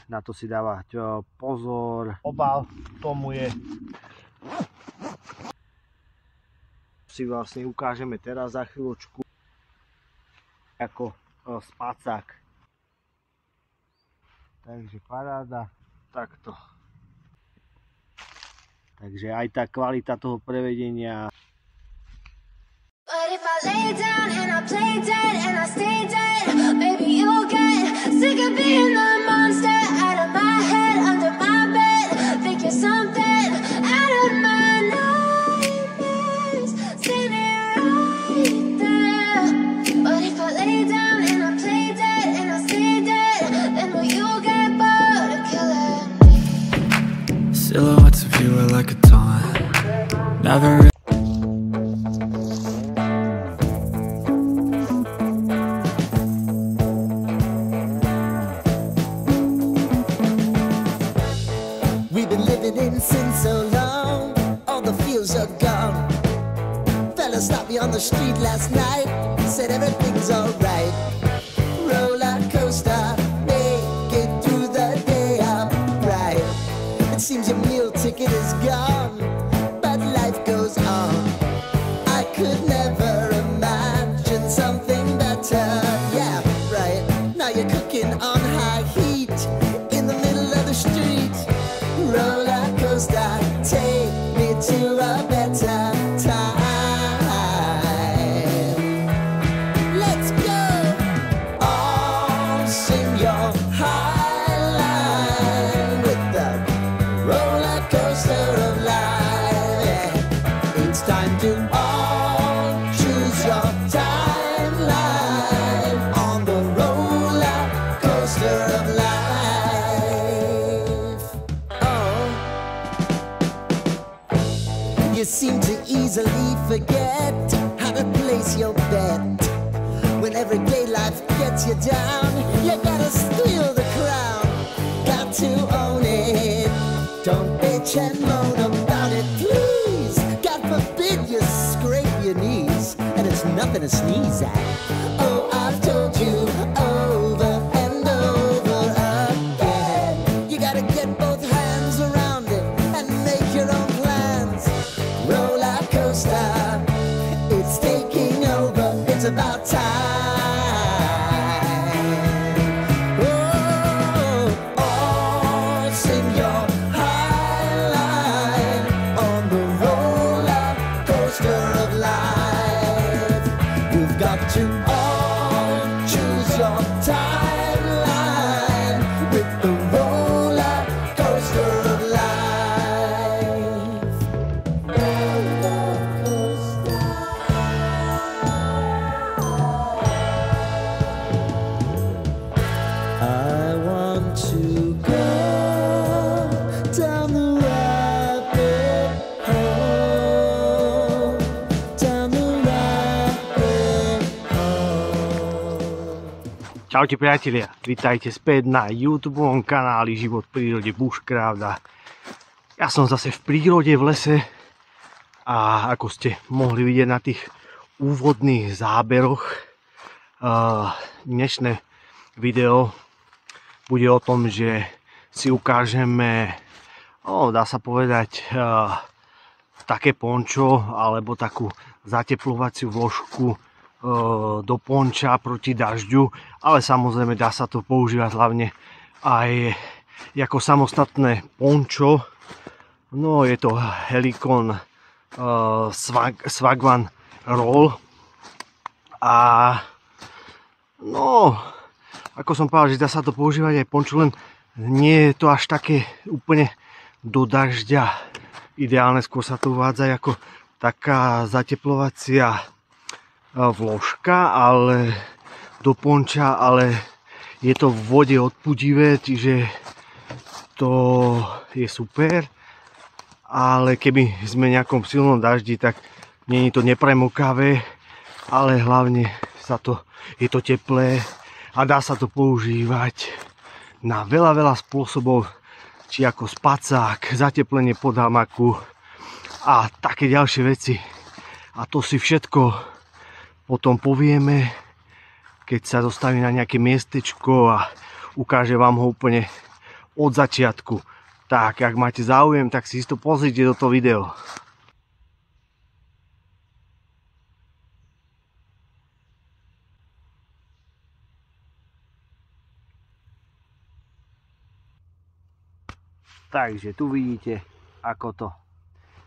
na to si dávať pozor. Obal tomu je, si vlastne ukážeme teraz za chvíľočku ako spacák. Takže paráda, takto. Takže aj tá kvalita toho prevedenia. But if I lay down and I play dead and I stay dead, baby you'll get sick of being the monster out of my head, under my bed. Think you're something out of my nightmares, standing right there. But if I lay down and I play dead and I stay dead, then will you get bored of killing me? Silhouettes of you are like a taunt. Never. Stopped me on the street last night, said everything's alright. Roller coaster, make it through the day, I'm right. It seems your meal ticket is gone, but life goes on. I could never imagine something better. Yeah, right. Now you're cooking on high heat in the middle of the street. Roller coaster, take me to a better time. Seem to easily forget how to place your bet. When everyday life gets you down, you gotta steal the crown. Got to own it. Don't bitch and moan about it, please. God forbid you scrape your knees, and it's nothing to sneeze at. Oh, I've told you over and over again. You gotta get both hands around it and make your own plans. Roller coaster, it's taking over, it's about time. Oh, oh, sing your high line on the roller coaster of life. You've got to all choose your timeline with the roller coaster of life. Čaute priatelia, vítajte späť na YouTubeovom kanáli Život v prírode Bushcraft. Ja som zase v prírode, v lese a ako ste mohli vidieť na tých úvodných záberoch, dnešné video bude o tom, že si ukážeme, dá sa povedať, také pončo alebo takú zateplovaciu vložku do ponča proti dažďu, ale samozrejme dá sa to používať hlavne aj ako samostatné pončo. No je to Helicon Swagman Roll a no ako som povedal, že dá sa to používať aj pončo, len nie je to až také úplne do dažďa ideálne, skôr sa to uvádza ako taká zateplovacia vložka, ale do ponča, ale je to v vode odpudivé, čiže to je super. Ale keby sme v nejakom silnom daždi, tak nie je to nepremokavé, ale hlavne je to teplé a dá sa to používať na veľa spôsobov, či ako spacák, zateplenie pod hamaku a také ďalšie veci. A to si všetko potom povieme, keď sa dostavím na nejaké miestečko a ukážem vám ho úplne od začiatku. Tak, ak máte záujem, tak si isto pozrite do toho video. Takže tu vidíte, ako to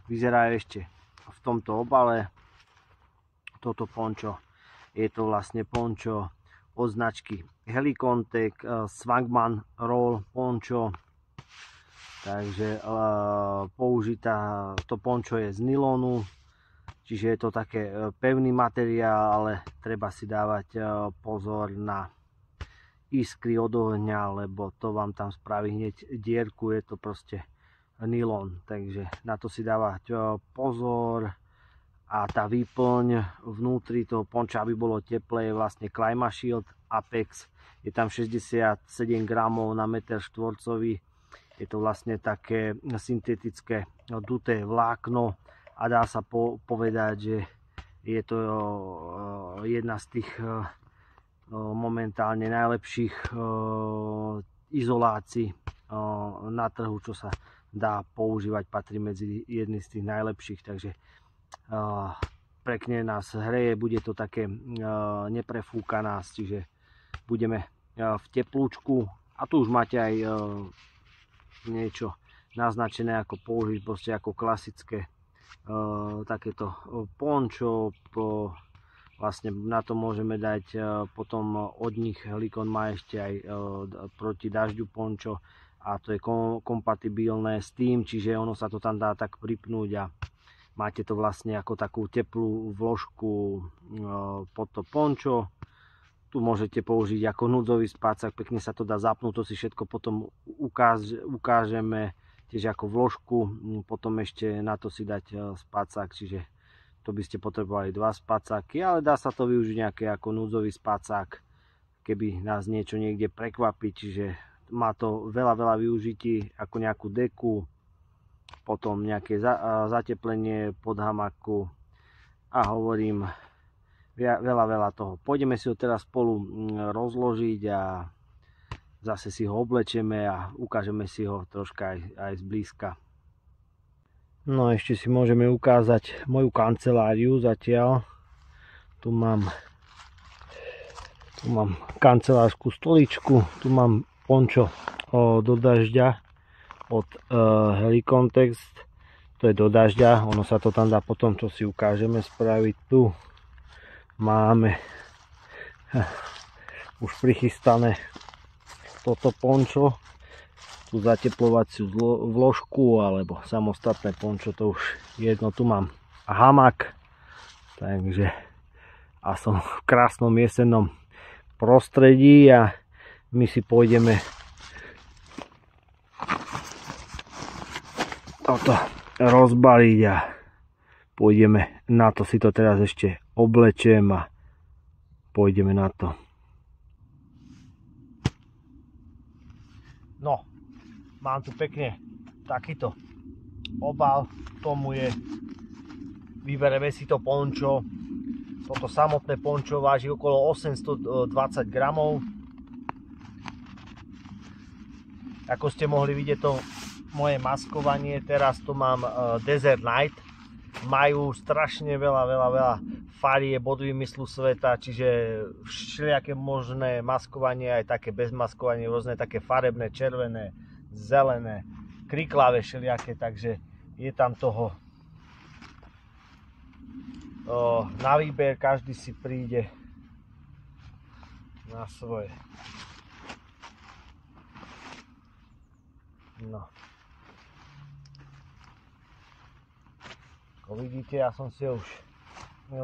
vyzerá ešte v tomto obale. Toto pončo, je to vlastne pončo od značky Helicontec Swagman Roll pončo. Takže použitá to pončo je z nylonu, čiže je to také pevný materiál, ale treba si dávať pozor na iskry od ohňa, lebo to vám tam spraví hneď dierku, je to proste nylon, takže na to si dávať pozor. A tá výplň vnútri toho ponča, aby bolo teplé, je vlastne Climashield Apex. Je tam 67 gramov na meter štvorcový. Je to vlastne také syntetické duté vlákno a dá sa povedať, že je to jedna z tých momentálne najlepších izolácií na trhu, čo sa dá používať, patrí medzi jedny z tých najlepších, takže pekne nás hreje, bude to také neprefúka nás, čiže budeme v teplúčku a tu už máte aj niečo naznačené, ako použiť, proste ako klasické takéto pončo. Vlastne na to môžeme dať potom od nich, Helicon má ešte aj proti dažďu pončo a to je kompatibilné s tým, čiže ono sa to tam dá tak pripnúť a máte to vlastne ako takú teplú vložku pod to pončo. Tu môžete použiť ako núdzový spacák, pekne sa to dá zapnúť, to si všetko potom ukážeme tiež ako vložku. Potom ešte na to si dať spacák, čiže to by ste potrebovali 2 spacáky, ale dá sa to využiť nejaké ako núdzový spacák, keby nás niečo niekde prekvapí, čiže má to veľa využití ako nejakú deku, potom nejaké zateplenie pod hamaku a hovorím veľa toho. Pôjdeme si ho teraz spolu rozložiť a zase si ho oblečeme a ukážeme si ho troška aj zblízka. No ešte si môžeme ukázať moju kanceláriu zatiaľ. Tu mám kancelárskú stoličku, tu mám pončo do dažďa od Helicontec, to je do dažďa, ono sa to tam dá potom, čo si ukážeme, spraviť. Tu máme už prichystané toto pončo, tú zateplovaciu vložku alebo samostatné pončo, to už jedno. Tu mám hamak, takže a som v krásnom jesennom prostredí a my si pôjdeme toto rozbaliť a pôjdeme na to, si to teraz ešte oblečiem a pôjdeme na to. No, mám tu pekne takýto obal, tomu je, vybereme si to pončo. Toto samotné pončo váži okolo 820 gramov. Ako ste mohli vidieť, to moje maskovanie, teraz tu mám Desert Night, majú strašne veľa farieb od výmyslu sveta, čiže všelijaké možné maskovanie, aj také bez maskovanie, rôzne také farebné, červené, zelené, kriklavé všelijaké, takže je tam toho na výber, každý si príde na svoje. No. Ako vidíte, ja som si už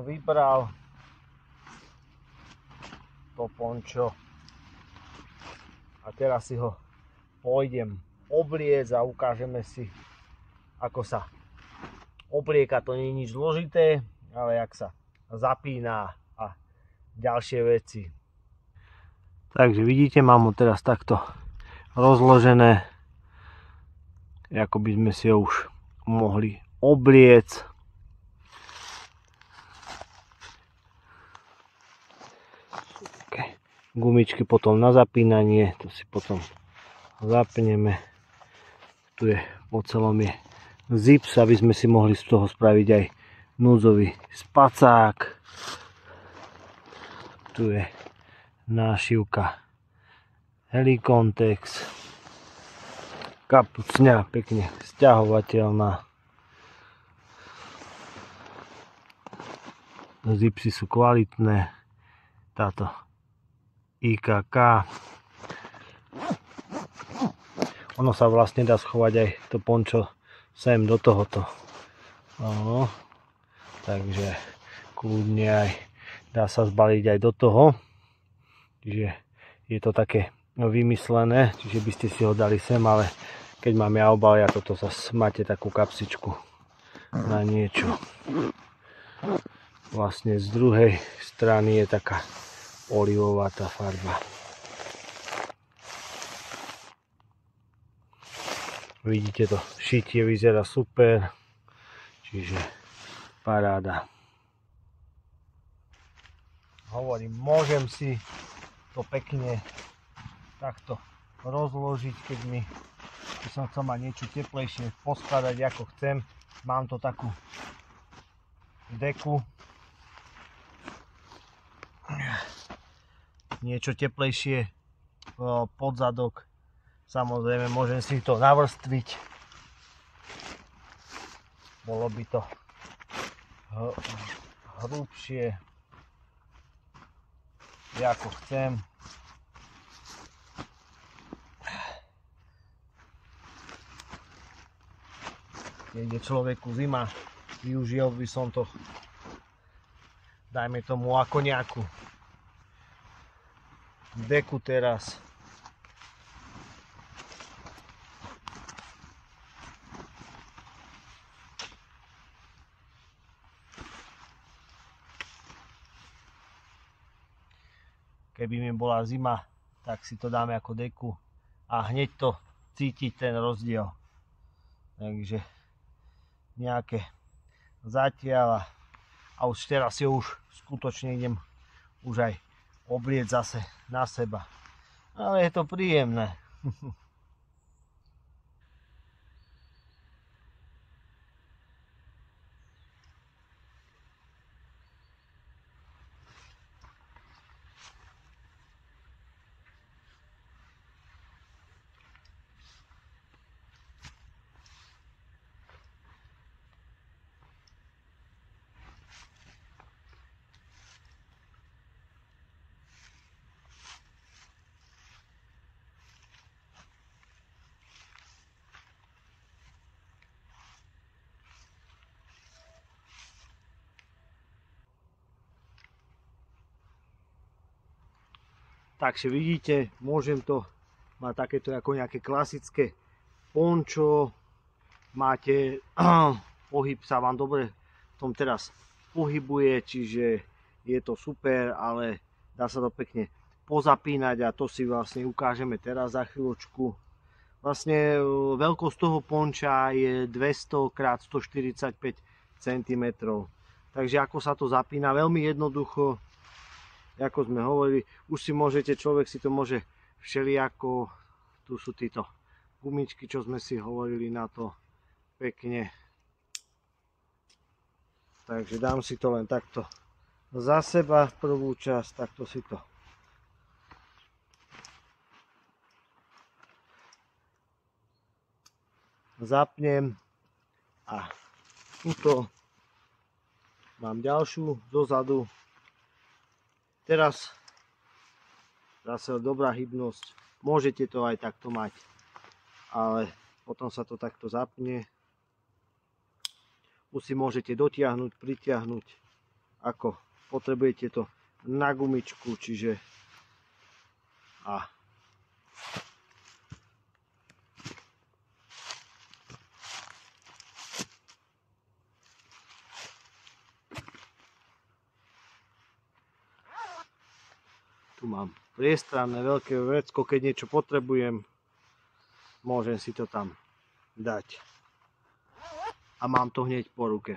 vybral to pončo a teraz si ho pôjdem obliecť a ukážeme si, ako sa oblieka. To nie je nič zložité, ale jak sa zapína a ďalšie veci. Takže vidíte, mám ho teraz takto rozložené, ako by sme si ho už mohli obliecť. Gumičky potom na zapínanie, to si potom zapneme. Tu je po celom je zips, aby sme si mohli z toho spraviť aj núdzový spacák. Tu je nášivka Helicontex. Kapucňa pekne sťahovateľná. Zipsy sú kvalitné. Táto IKK. Ono sa vlastne dá schovať aj to pončo sem do tohoto. No, takže kľudne aj dá sa zbaliť aj do toho. Čiže je to také vymyslené, čiže by ste si ho dali sem, ale keď mám ja obalia, toto zase máte takú kapsičku na niečo. Vlastne z druhej strany je taká olivová tá farba. Vidíte to, šitie vyzerá super, čiže paráda. Hovorím, môžem si to pekne takto rozložiť, keď by som chcel mať niečo teplejšie, poskladať ako chcem. Mám to takú deku. Niečo teplejšie pod zadok. Samozrejme, môžem si to navrstviť. Bolo by to hrubšie, ako chcem. Keď je človeku zima, využil by som to, dajme tomu, ako nejakú deku teraz. Keby mi bola zima, tak si to dáme ako deku a hneď to cítiť ten rozdiel. Takže nejaké zatiaľ a už teraz si už skutočne idem už aj oblieť zase na seba. Ale je to príjemné. Takže vidíte, môžem to mať takéto ako nejaké klasické pončo. Máte pohyb, sa vám dobre v tom teraz pohybuje, čiže je to super, ale dá sa to pekne pozapínať a to si vlastne ukážeme teraz za chvíľočku. Vlastne veľkosť toho ponča je 200 x 145 cm. Takže ako sa to zapína, veľmi jednoducho. Ako sme hovorili, už si môžete, človek si to môže všelijako, tu sú títo gumičky, čo sme si hovorili na to pekne. Takže dám si to len takto za seba prvú časť, takto si to zapnem a tuto mám ďalšiu dozadu. Teraz zase dobrá hybnosť, môžete to aj takto mať, ale potom sa to takto zapne. Už si môžete dotiahnuť, pritiahnuť, ako potrebujete to na gumičku, čiže a tu mám priestranné veľké vrecko, keď niečo potrebujem, môžem si to tam dať. A mám to hneď po ruke.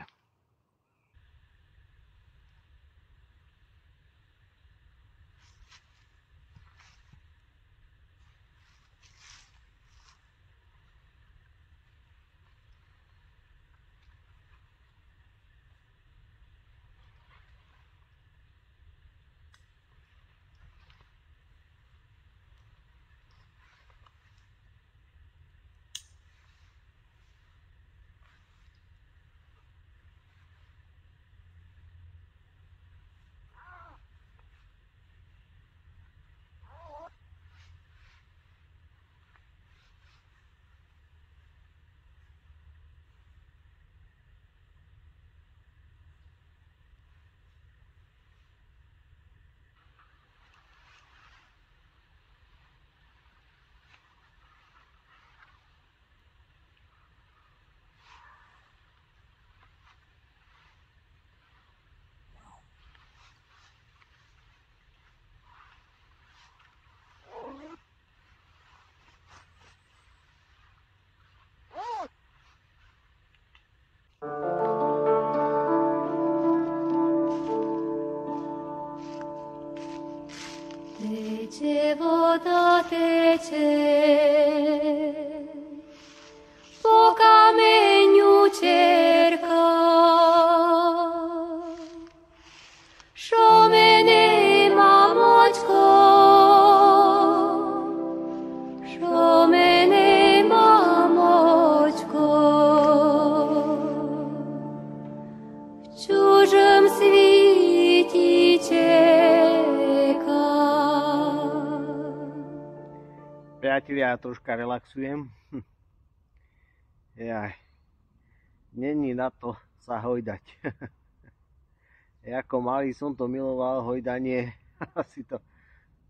Teče voda, teče, po kameňu čerka. Šo mene, mamočko, šo mene, mamočko, v čužom sviti čeka. Priatelia, ja troška relaxujem. Jaj, není na to sa hojdať. Ako malý som to miloval, hojdanie, asi to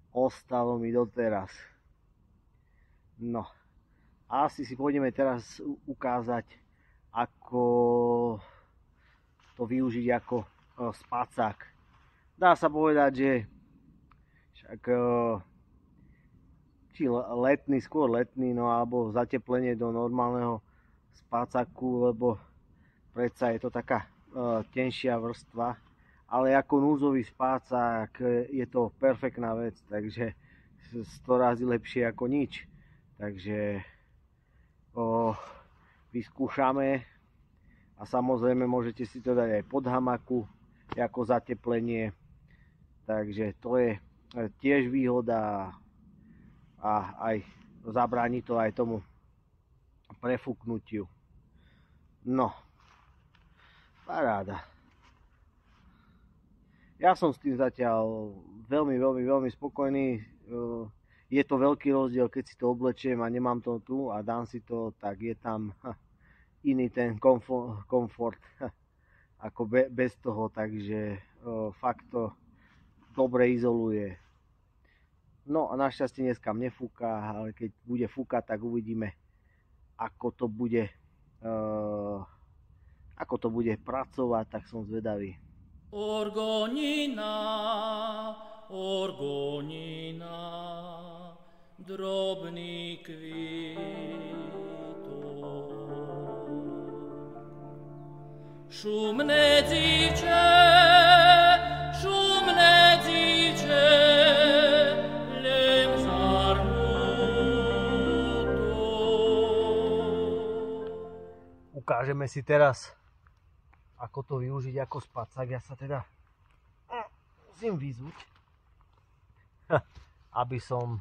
ostalo mi doteraz. No, asi si pôjdeme teraz ukázať, ako to využiť ako spacák. Dá sa povedať, že však či letný, skôr letný, no alebo zateplenie do normálneho spacáku, lebo predsa je to taká tenšia vrstva, ale ako núdzový spacák je to perfektná vec, takže 100 razy lepšie ako nič. Takže vyskúšame a samozrejme môžete si to dať aj pod hamaku ako zateplenie, takže to je tiež výhoda a aj zabráni to aj tomu prefúknutiu. No, paráda. Ja som s tým zatiaľ veľmi spokojný. Je to veľký rozdiel, keď si to oblečiem a nemám to tu a dám si to, tak je tam iný ten komfort ako bez toho, takže fakt to dobre izoluje. No a našťastie dneska nefúka, ale keď bude fúkať, tak uvidíme, ako to bude pracovať, tak som zvedavý. Orgonina, orgonina, drobný kvítok. Šumné dzivče, lem zarmuto. Ukážeme si teraz, ako to využiť ako spacák. Ja sa teda musím vyzuť, aby som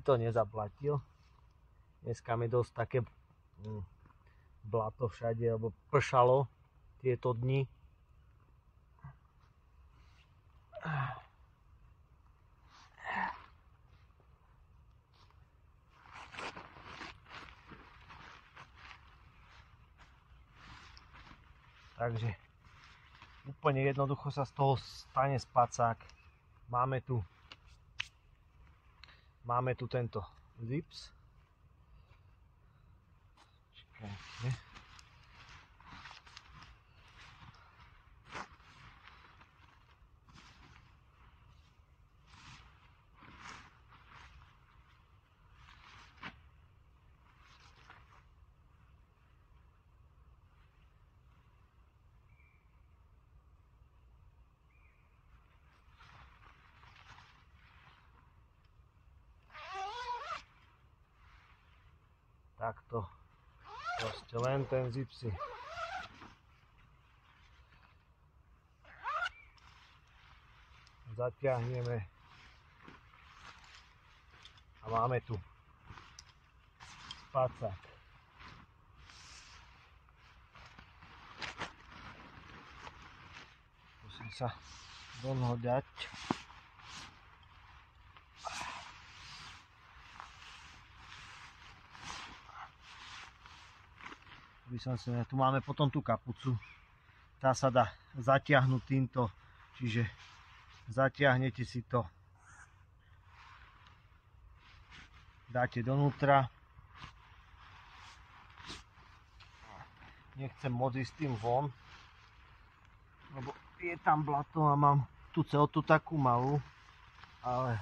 to nezaplatil. Dneska mi dosť také blato všade, alebo pršalo tieto dni. Takže úplne jednoducho sa z toho stane spacák. Máme tu tento zips. Čakajte. Takto, proste len ten zip si zatiahneme a máme tu spacák. Musím sa do noho dať. Tu máme potom tú kapucu, tá sa dá zatiahnuť týmto, čiže zatiahnete si to, dáte donútra, nechcem moc ísť s tým von, lebo je tam blato a mám tú celú takú malú, ale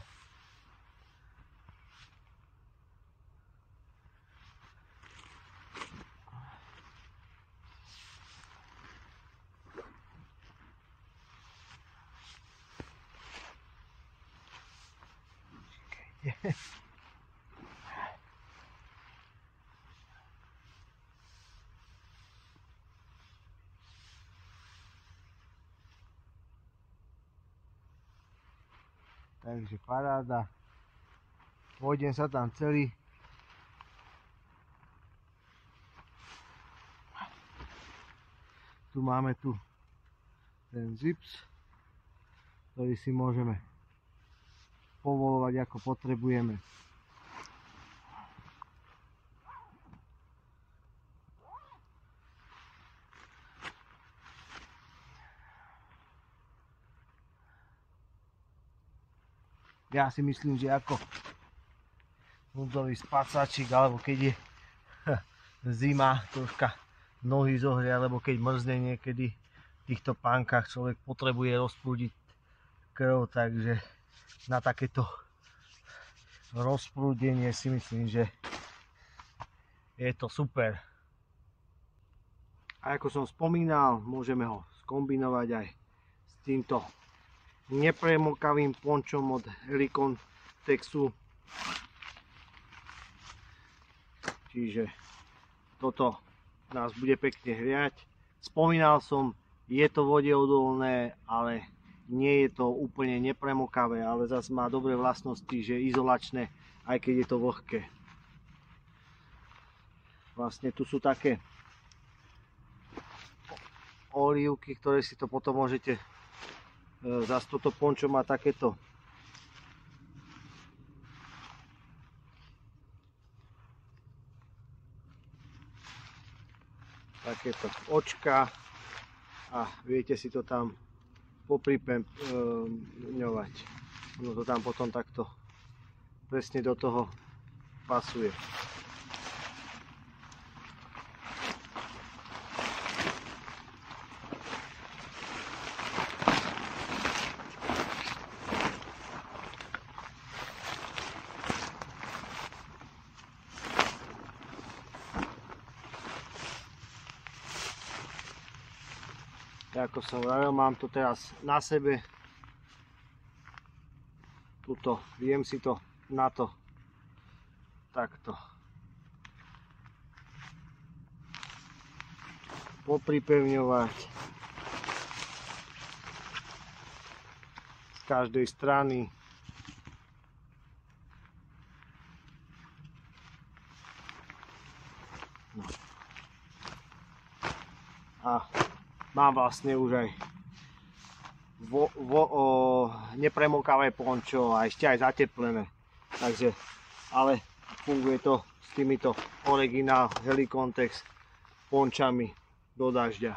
Takže paráda. Pôjdem sa tam celý. Tu máme ten zips, ktorý si môžeme povolovať ako potrebujeme. Ja si myslím, že ako núdzový spacáčik, alebo keď je zima, troška nohy zohrie, alebo keď mrzne niekedy v týchto pánkach, človek potrebuje rozprúdiť krv, takže na takéto rozprúdenie si myslím, že je to super. A ako som spomínal, môžeme ho skombinovať aj s týmto nepremokavým pončom od Helikontexu. Čiže toto nás bude pekne hriať. Spomínal som, je to vodeodolné, ale nie je to úplne nepremokavé, ale zase má dobré vlastnosti, že izolačné, aj keď je to vlhké. Vlastne tu sú také olívky, ktoré si to potom môžete, zase toto pončo má takéto očka a viete si to tam popripevňovať. No to tam potom takto presne do toho pasuje. Ako som hovoril, mám to teraz na sebe. Tuto, viem si to na to takto popripevňovať z každej strany. No. A mám vlastne už aj nepremokavé pončo a ešte aj zateplené. Takže, ale funguje to s týmito originál Helikontex pončami do dažďa.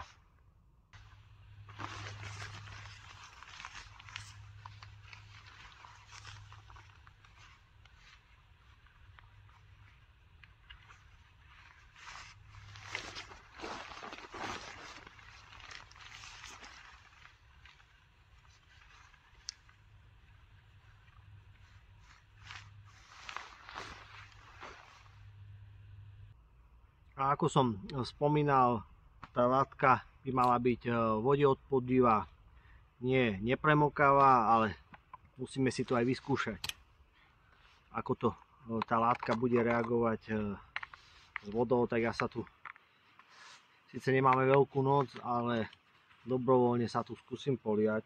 A ako som spomínal, tá látka by mala byť vodeodporná, nie nepremokavá, ale musíme si to aj vyskúšať, ako to tá látka bude reagovať s vodou. Tak ja sa tu, síce nemáme veľkú noc, ale dobrovoľne sa tu skúsim poliať,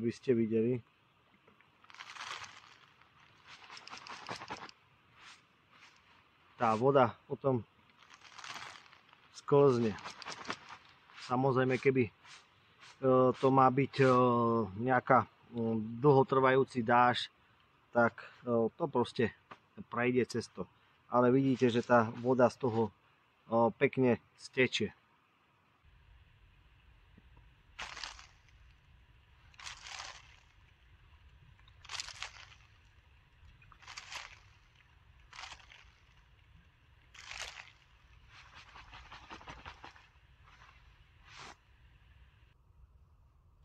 aby ste videli. Tá voda potom sklzne. Samozrejme, keby to má byť nejaká dlhotrvajúci dážď, tak to proste prejde cez to. Ale vidíte, že tá voda z toho pekne stečie.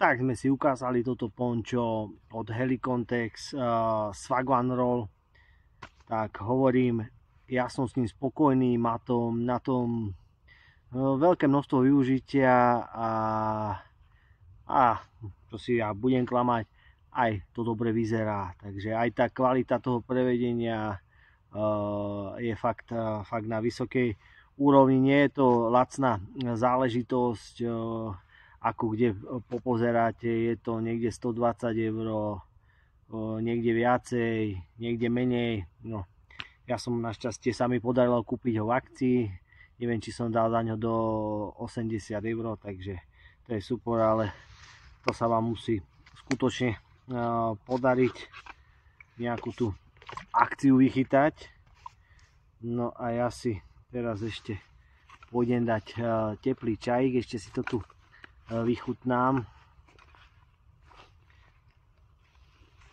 Tak sme si ukázali toto pončo od Helikontex Swag1 Roll. Tak hovorím, ja som s ním spokojný, má to na tom veľké množstvo využitia a čo si ja budem klamať, aj to dobre vyzerá. Takže aj tá kvalita toho prevedenia je fakt na vysokej úrovni. Nie je to lacná záležitosť, ako kde popozeráte, je to niekde 120 €, niekde viacej, niekde menej. No, ja som našťastie sa mi podarilo kúpiť ho v akcii, neviem, či som dal za ňo do 80 €, takže to je super, ale to sa vám musí skutočne podariť nejakú tú akciu vychytať. No a ja si teraz ešte pôjdem dať teplý čajík, ešte si to tu vychutnám.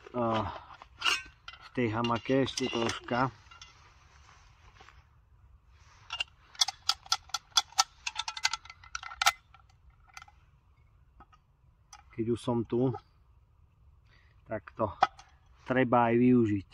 V tej hamake ešte troška. Keď už som tu, tak to treba aj využiť.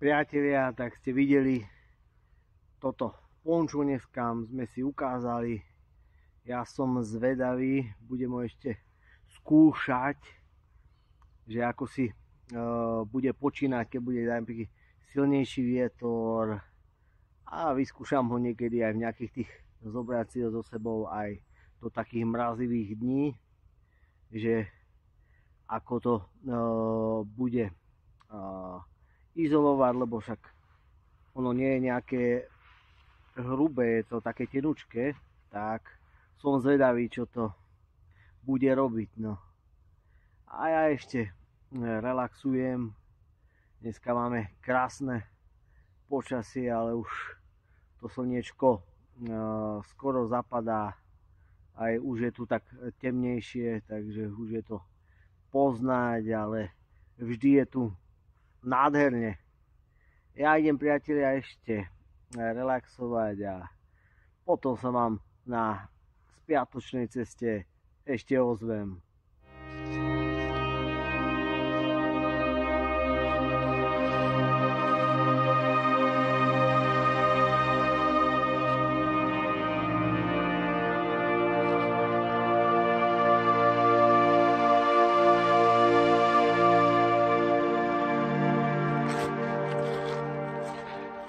Priatelia, tak ste videli toto pončo dneska sme si ukázali. Ja som zvedavý, budem ho ešte skúšať, že ako si bude počínať, keď bude taký silnejší vietor, a vyskúšam ho niekedy aj v nejakých tých, zobrať si ho so sebou aj do takých mrazivých dní, že ako to bude izolovať, lebo však ono nie je nejaké hrubé, je to také tenučké, tak som zvedavý, čo to bude robiť. No. A ja ešte relaxujem. Dneska máme krásne počasie, ale už to slniečko skoro zapadá, aj už je tu tak temnejšie, takže už je to poznať, ale vždy je tu nádherne. Ja idem, priatelia, ešte relaxovať a potom sa vám na spiatočnej ceste ešte ozvem.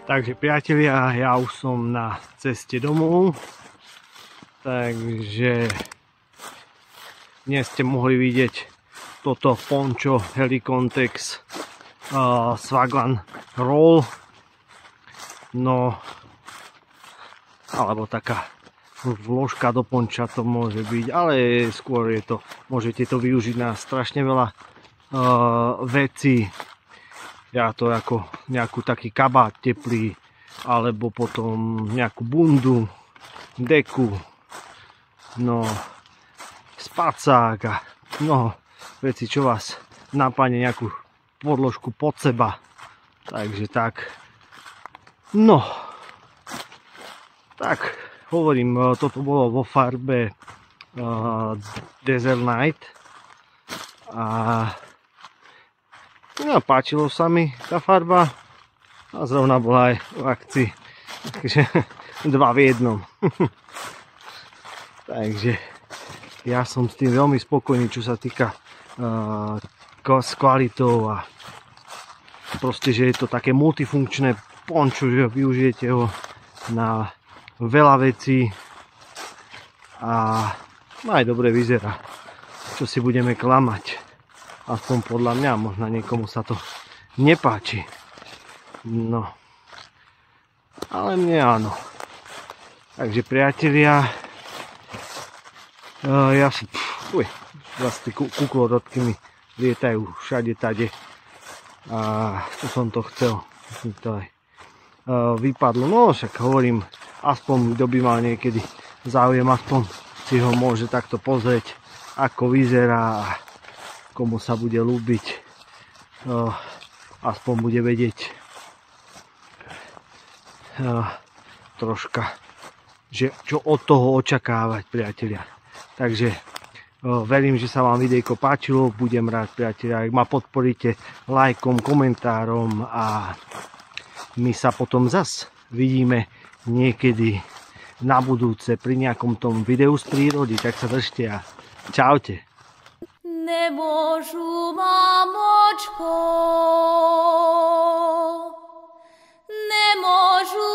Takže priatelia, ja už som na ceste domov, takže dnes ste mohli vidieť toto pončo Helicontex Swaglan Roll, no alebo taká vložka do ponča to môže byť, ale skôr je to, môžete to využiť na strašne veľa vecí. Ja to ako nejakú taký kabát teplý, alebo potom nejakú bundu, deku, no spacák a mnoho veci, čo vás napadne, nejakú podložku pod seba. Takže tak. No. Tak, hovorím, toto bolo vo farbe Desert Night. A no, páčilo sa mi tá farba a zrovna bola aj v akcii, takže 2 v 1. Takže ja som s tým veľmi spokojný, čo sa týka s kvalitou a proste, že je to také multifunkčné pončo, že využijete ho na veľa vecí a aj dobre vyzerá, čo si budeme klamať. Aspoň podľa mňa, možno niekomu sa to nepáči. No. Ale mne áno. Takže priatelia, ja si... Vlastne kuklorotky mi lietajú všade tade. A to som to chcel. To aj vypadlo. No však hovorím, aspoň kto by mal niekedy záujem, aspoň si ho môže takto pozrieť, ako vyzerá. Komu sa bude ľúbiť, aspoň bude vedieť, troška, že čo od toho očakávať, priatelia. Takže verím, že sa vám videjko páčilo, budem rád, priatelia, ak ma podporíte lajkom, komentárom a my sa potom zas vidíme niekedy na budúce pri nejakom tom videu z prírody, tak sa držte a čaute. Nemôžu, mamočko, nemôžu